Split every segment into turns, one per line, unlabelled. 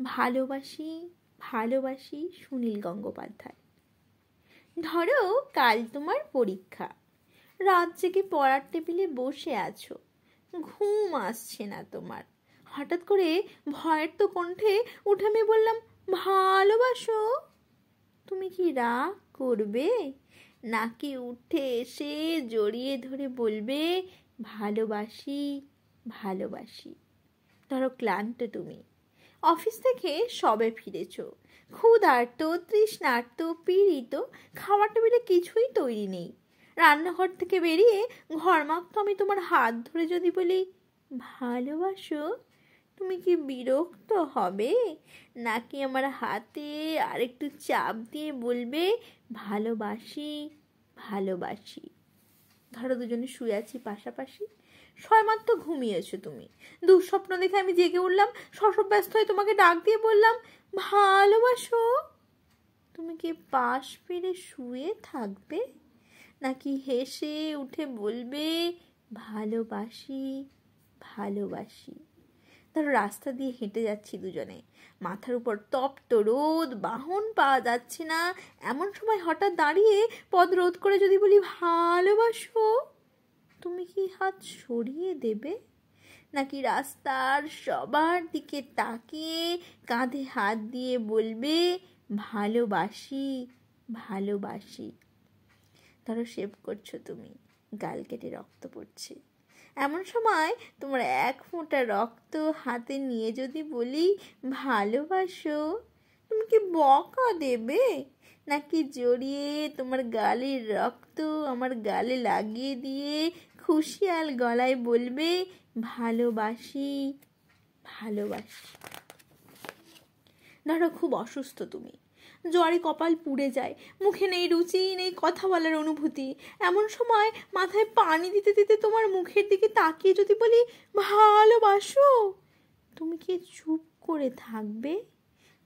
ভালোবাসি ভালোবাসি সুনীল গঙ্গোপাধ্যায়। ধরো কাল তোমার পরীক্ষা, রাত জেগে পড়ার টেবিলে বসে আছো, ঘুম আসছে না তোমার। হঠাৎ করে ভয়ের তো কণ্ঠে উঠে আমি বললাম, ভালোবাসো। তুমি কি রাগ করবে, নাকি উঠে এসে জড়িয়ে ধরে বলবে, ভালোবাসি ভালোবাসি? ধরো ক্লান্ত তুমি, অফিস থেকে সবে ফিরেছো, ক্ষুধার্ত তৃষ্ণার্ত পীড়িত, খাওয়ার টেবিলে কিছুই তৈরি নেই। রান্নাঘর থেকে বেরিয়ে ঘরমাক্ত আমি তোমার হাত ধরে যদি বলি, ভালোবাসো, তুমি কি বিরক্ত হবে, নাকি আমার হাতে আরেকটু চাপ দিয়ে বলবে, ভালোবাসি ভালোবাসি? ধরো দুজনে শুয়ে আছি পাশাপাশি, সবেমাত্র ঘুমিয়েছো তুমি। দুঃস্বপ্ন দেখে আমি জেগে উঠলাম, শশব্যস্ত হয়ে তোমাকে ডাক দিয়ে বললাম, ভালোবাসো। তুমি কি পাশ ফিরে শুয়ে থাকবে, নাকি হেসে উঠে বলবে, ভালোবাসি ভালোবাসি? ধরো রাস্তা দিয়ে হেঁটে যাচ্ছি দুজনে, মাথার উপর তপ্ত রোদ, বাহন পাওয়া যাচ্ছে না, এমন সময় হঠাৎ দাঁড়িয়ে পথ রোধ করে যদি বলি, ভালোবাসো, তুমি কি হাত সরিয়ে দেবে, নাকি রাস্তার সবার দিকে তাকিয়ে কাঁধে হাত দিয়ে বলবে, ভালোবাসি ভালোবাসি? ধরো শেভ করছো তুমি, গাল কেটে রক্ত পড়ছে, এমন সময় তোমার এক ফোঁটা রক্ত হাতে নিয়ে যদি বলি, ভালোবাসো, তুমি কি বকা দেবে, নাকি জড়িয়ে তোমার গালের রক্ত আমার গালে লাগিয়ে দিয়ে খুশিয়াল গলায় বলবে, ভালোবাসি ভালোবাসি? ধরো খুব অসুস্থ তুমি, জ্বরে কপাল পুড়ে যায়, মুখে নেই রুচি, নেই কথা বলার অনুভূতি। এমন সময় মাথায় পানি দিতে দিতে তোমার মুখের দিকে তাকিয়ে যদি বলি, ভালোবাসো, তুমি কি চুপ করে থাকবে,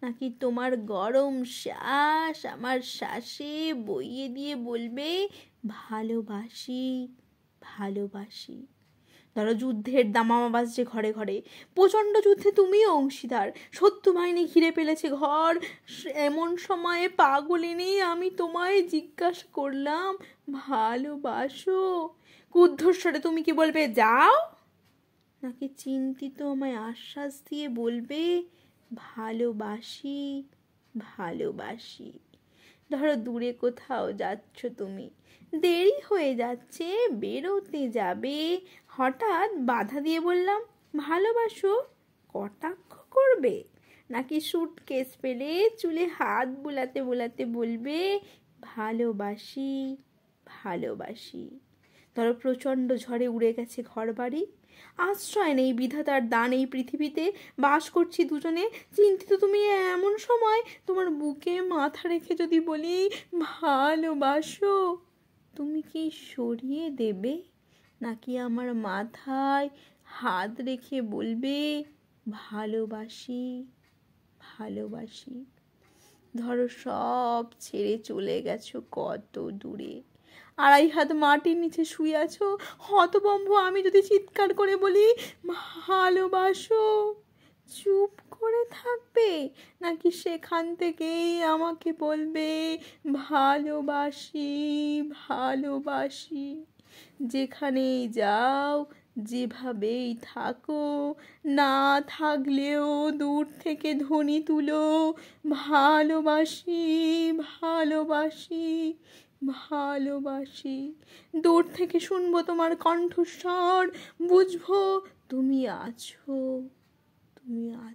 নাকি তোমার গরম শ্বাস আমার শ্বাসে বইয়ে দিয়ে বলবে, ভালোবাসি ভালোবাসি? ধরো যুদ্ধের দামামা বাজছে ঘরে ঘরে, প্রচণ্ড যুদ্ধে তুমিও অংশীদার, শত্রু বাহিনী ঘিরে ফেলেছে ঘর। এমন সময়ে পাগলিনী আমি তোমায় জিজ্ঞাসা করলাম, ভালোবাসো? ক্রুদ্ধস্বরে তুমি কি বলবে, যাও, নাকি চিন্তিত আমায় আশ্বাস দিয়ে বলবে, ভালোবাসি ভালোবাসি? ধরো দূরে কোথাও যাচ্ছ তুমি, দেরি হয়ে যাচ্ছে, বেরোতে যাবে, হঠাৎ বাধা দিয়ে বললাম, ভালোবাসো, কটাক্ষ করবে, নাকি সুটকেস ফেলে চুলে হাত বুলাতে বুলাতে বলবে, ভালোবাসি ভালোবাসি? ধরো প্রচণ্ড ঝড়ে উড়ে গেছে ঘর বাড়ি, আশ্রয় নেই বিধাতার দান এই পৃথিবীতে, বাস করছি দুজনে চিন্তিত তুমি। এমন সময় তোমার বুকে মাথা রেখে যদি বলি, ভালোবাসো, তুমি কি সরিয়ে দেবে, নাকি আমার মাথায় হাত রেখে বলবে, ভালোবাসি ভালোবাসি? ধরো সব ছেড়ে চলে গেছো কত দূরে, 2.5 হাত মাটির নিচে শুয়ে আছো, হতভম্ব আমি যদি চিৎকার করে বলি, ভালোবাসো, চুপ করে থাকবে, নাকি সেখান থেকেই আমাকে বলবে, ভালোবাসি ভালোবাসি? যেখানেই যাও, যেভাবেই থাকো, না থাকলেও দূর থেকে ধ্বনি তুলো, ভালোবাসি ভালোবাসি ভালোবাসি। দূর থেকে শুনবো তোমার কণ্ঠস্বর, বুঝবো তুমি আছো, তুমি আছো।